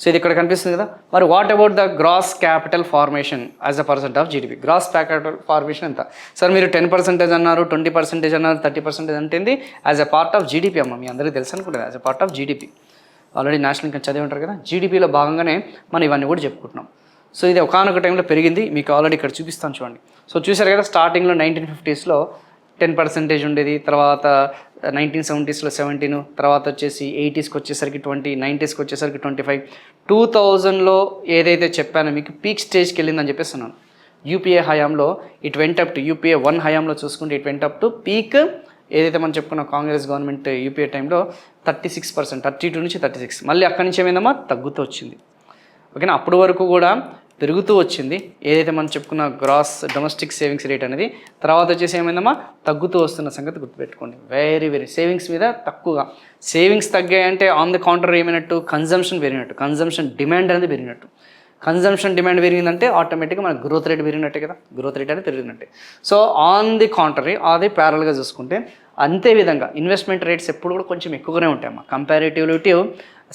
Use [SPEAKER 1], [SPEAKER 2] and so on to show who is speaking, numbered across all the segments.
[SPEAKER 1] So ఇది ఇక్కడ కనిపిస్తుంది కదా. మరి what about the gross capital formation as a percent of GDP? Gross capital formation ఎంత సార్? మీరు 10% అన్నారు, 20% అన్నారు, 30% అంటే as a part of GDP అమ్మ. మీ అందరికీ తెలుసు అనుకుంటుంది as a part of GDP. Already national income చదివి ఉంటారు కదా. జీడిపిలో భాగంగానే మనం ఇవన్నీ కూడా చెప్పుకుంటున్నాం. సో ఇది ఒకనొక టైంలో పెరిగింది. మీకు ఆల్రెడీ ఇక్కడ చూపిస్తాను చూడండి. సో చూసారు కదా, స్టార్టింగ్లో 1950s 10% ఉండేది, తర్వాత 1970s 17, తర్వాత వచ్చేసి 80sకి వచ్చేసరికి 20, 90sకి వచ్చేసరికి 25, 2000లో ఏదైతే చెప్పానో మీకు పీక్ స్టేజ్కి వెళ్ళిందని చెప్పేస్తున్నాను. యూపీఏ హయాంలో it went up to, UPA 1 హయాంలో చూసుకుంటే it went up to peak ఏదైతే మనం చెప్పుకున్నాం కాంగ్రెస్ గవర్నమెంట్ యూపీఏ టైంలో 36%, 32 నుంచి 36. మళ్ళీ అక్కడి నుంచి ఏమైందమ్మా తగ్గుతూ వచ్చింది. ఓకేనా, అప్పటి వరకు కూడా పెరుగుతూ వచ్చింది ఏదైతే మనం చెప్పుకున్న గ్రాస్ డొమెస్టిక్ సేవింగ్స్ రేట్ అనేది. తర్వాత వచ్చేసి ఏమైందమ్మా తగ్గుతూ వస్తున్న సంగతి గుర్తుపెట్టుకోండి. వెరీ సేవింగ్స్ మీద తక్కువగా. సేవింగ్స్ తగ్గాయంటే ఆన్ ది కౌంటర్ ఏమైనట్టు? కన్జంప్షన్ పెరిగినట్టు, కన్జంప్షన్ డిమాండ్ అనేది పెరిగినట్టు. కన్జంప్షన్ డిమాండ్ పెరిగిందంటే ఆటోమేటిక్గా మన గ్రోత్ రేట్ పెరిగినట్టే కదా, గ్రోత్ రేట్ అనేది పెరిగినట్టే. సో ఆన్ ది కాంట్రరీ అది ప్యారల్గా చూసుకుంటే అంతే విధంగా ఇన్వెస్ట్మెంట్ రేట్స్ ఎప్పుడు కూడా కొంచెం ఎక్కువగానే ఉంటాయమ్మా. Comparatively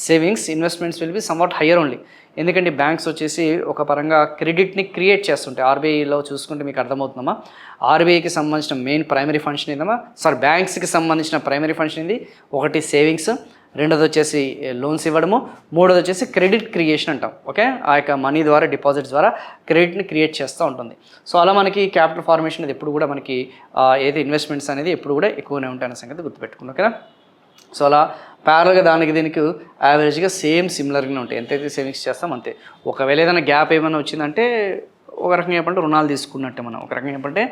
[SPEAKER 1] savings investments will be somewhat higher only. ఎందుకంటే బ్యాంక్స్ వచ్చేసి ఒక పరంగా క్రెడిట్ని క్రియేట్ చేస్తుంటాయి. ఆర్బీఐలో చూసుకుంటే మీకు అర్థమవుతుందమ్మా. ఆర్బీఐకి సంబంధించిన మెయిన్ ప్రైమరీ ఫంక్షన్ ఏందమ్మా, బ్యాంక్స్కి సంబంధించిన ప్రైమరీ ఫంక్షన్ ఏంది? ఒకటి సేవింగ్స్, రెండోది వచ్చేసి లోన్స్ ఇవ్వడము, మూడోది వచ్చేసి క్రెడిట్ క్రియేషన్ అంటాం. ఓకే, ఆ యొక్క మనీ ద్వారా డిపాజిట్స్ ద్వారా క్రెడిట్ని క్రియేట్ చేస్తూ ఉంటుంది. సో అలా మనకి క్యాపిటల్ ఫార్మేషన్ అనేది ఎప్పుడు కూడా మనకి ఏది ఇన్వెస్ట్మెంట్స్ అనేది ఎప్పుడు కూడా ఎక్కువనే ఉంటాయన్న సంగతి గుర్తుపెట్టుకున్నాం. ఓకేనా. సో అలా ప్యారల్గా దానికి దీనికి యావరేజ్గా సిమిలర్గానే ఉంటాయి. ఎంతైతే సేవింగ్స్ చేస్తాం అంతే. ఒకవేళ ఏదైనా గ్యాప్ ఏమైనా వచ్చిందంటే ఒక రకంగా చెప్పంటే రుణాలు తీసుకున్నట్టే మనం, ఒక రకంగా చెప్పంటే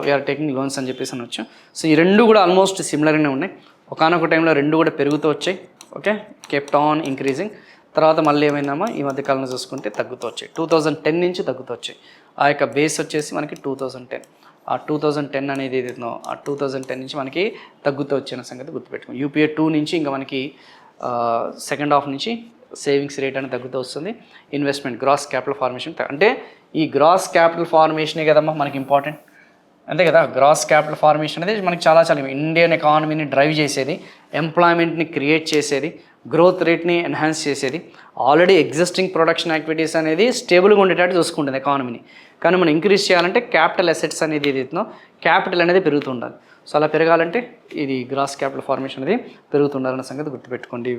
[SPEAKER 1] వీఆర్ టేకింగ్ లోన్స్ అని చెప్పేసి అనొచ్చు. సో ఈ రెండు కూడా ఆల్మోస్ట్ సిమిలర్గానే ఉన్నాయి. ఒకనొక టైంలో రెండు కూడా పెరుగుతూ వచ్చాయి. Okay, kept on increasing. తర్వాత మళ్ళీ ఏమైందమ్మా ఈ మధ్యకాలంలో చూసుకుంటే తగ్గుతూ వచ్చాయి. 2010 నుంచి తగ్గుతూ వచ్చాయి. ఆ యొక్క బేస్ వచ్చేసి మనకి 2010. ఆ 2010 అనేది ఏదైతుందో ఆ 2010 నుంచి మనకి తగ్గుతూ వచ్చిన సంగతి గుర్తుపెట్టుకోండి. యూపీఏ 2 నుంచి ఇంకా మనకి సెకండ్ హాఫ్ నుంచి సేవింగ్స్ రేట్ అనేది తగ్గుతూ వస్తుంది. ఇన్వెస్ట్మెంట్ గ్రాస్ క్యాపిటల్ ఫార్మేషన్ అంటే ఈ గ్రాస్ క్యాపిటల్ ఫార్మేషనే కదమ్మా మనకి ఇంపార్టెంట్, అంతే కదా. గ్రాస్ క్యాపిటల్ ఫార్మేషన్ అనేది మనకి చాలా ఇండియన్ ఎకానమీని డ్రైవ్ చేసేది, ఎంప్లాయ్మెంట్ని క్రియేట్ చేసేది, గ్రోత్ రేట్ని ఎన్హాన్స్ చేసేది. ఆల్రెడీ ఎగ్జిస్టింగ్ ప్రొడక్షన్ యాక్టివిటీస్ అనేది స్టేబుల్గా ఉండేటట్టు చూసుకుంటుంది ఎకానమీని. కానీ మనం ఇంక్రీజ్ చేయాలంటే క్యాపిటల్ అసెట్స్ అనేది ఏదైతుందో క్యాపిటల్ అనేది పెరుగుతుండాలి. సో అలా పెరగాలంటే ఇది గ్రాస్ క్యాపిటల్ ఫార్మేషన్ అనేది పెరుగుతుండాలన్న సంగతి గుర్తుపెట్టుకోండి.